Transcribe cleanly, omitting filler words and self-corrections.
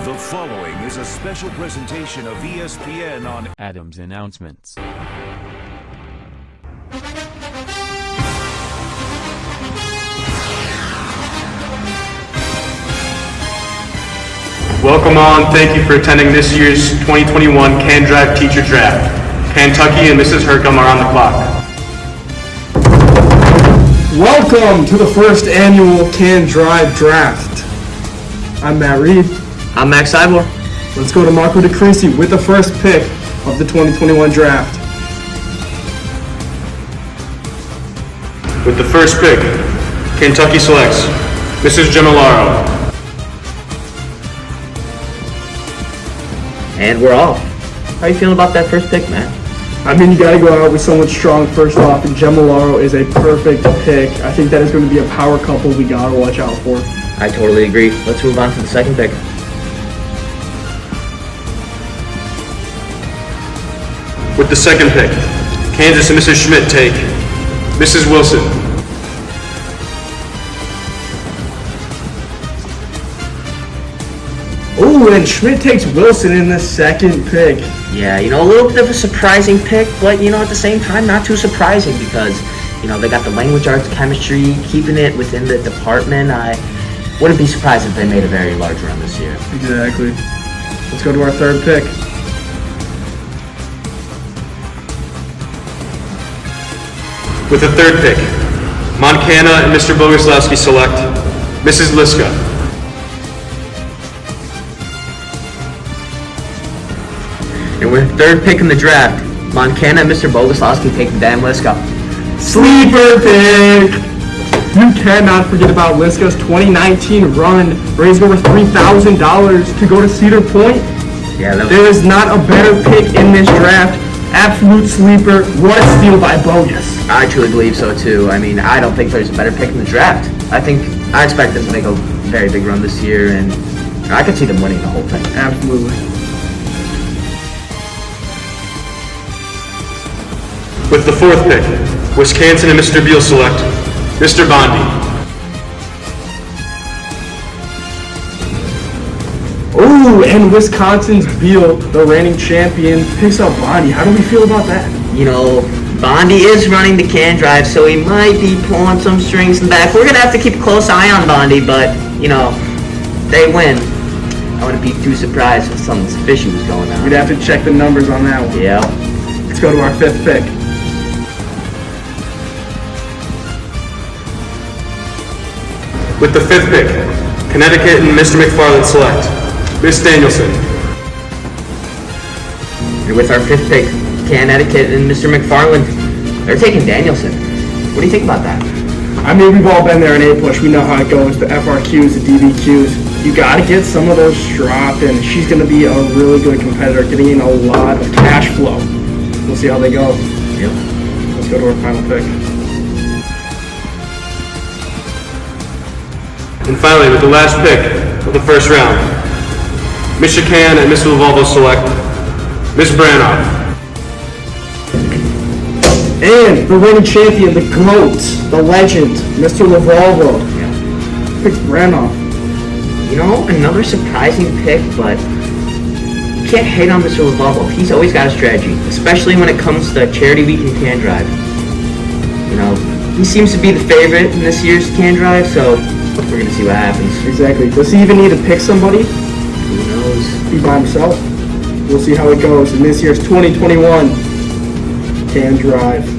The following is a special presentation of ESPN on Adams Announcements. Welcome on. Thank you for attending this year's 2021 Can Drive Teacher Draft. Kentucky and Mrs. Hercom are on the clock. Welcome to the first annual Can Drive Draft. I'm Matt Reed. I'm Max Ivor. Let's go to Marco DeCrisi with the first pick of the 2021 draft. With the first pick, Kentucky selects Mrs. Gemilaro. And we're off. How are you feeling about that first pick, Matt? I mean, you got to go out with someone strong first off, and Gemilaro is a perfect pick. I think that is going to be a power couple we got to watch out for. I totally agree. Let's move on to the second pick. With the second pick, Kansas and Mrs. Schmidt take Mrs. Wilson. Ooh, and Schmidt takes Wilson in the second pick. Yeah, a little bit of a surprising pick, but, at the same time, not too surprising because, they got the language arts, chemistry, keeping it within the department. I wouldn't be surprised if they made a very large run this year. Exactly. Let's go to our third pick. With the third pick, Montana and Mr. Bogoslawski select Mrs. Liska. And with third pick in the draft, Montana and Mr. Bogoslawski take the damn Liska. Sleeper pick! You cannot forget about Liska's 2019 run, raising over $3,000 to go to Cedar Point. Yeah, There is not a better pick in this draft. Absolute sleeper. What a steal by Bogus. I truly believe so too. I don't think there's a better pick in the draft. I expect them to make a very big run this year, and I could see them winning the whole thing. Absolutely. With the fourth pick, Wisconsin and Mr. Beal select Mr. Bondi. Ooh, and Wisconsin's Beal, the reigning champion, picks up Bondi. How do we feel about that? Bondi is running the Can Drive, so he might be pulling some strings in the back. We're going to have to keep a close eye on Bondi, but, they win. I wouldn't be too surprised if something fishy was going on. We'd have to check the numbers on that one. Yeah. Let's go to our fifth pick. With the fifth pick, Connecticut and Mr. McFarland select Miss Danielson. And with our fifth pick, Connecticut and Mr. McFarland, they're taking Danielson. What do you think about that? We've all been there in A-Push. We know how it goes, the FRQs, the DBQs. You got to get some of those dropped, and she's going to be a really good competitor, getting in a lot of cash flow. We'll see how they go. Yep. Let's go to our final pick. And finally, with the last pick of the first round, Michigan and Miss Lavalvo select Miss Branoff. And the reigning champion, the GOAT, the legend, Mr. Lavalvo, picks Branoff. Another surprising pick, but you can't hate on Mr. Lavalvo. He's always got a strategy, especially when it comes to Charity Week and Can Drive. He seems to be the favorite in this year's Can Drive, so we're going to see what happens. Exactly. Does he even need to pick somebody? Who knows? Be by himself. We'll see how it goes in this year's 2021 Can Drive.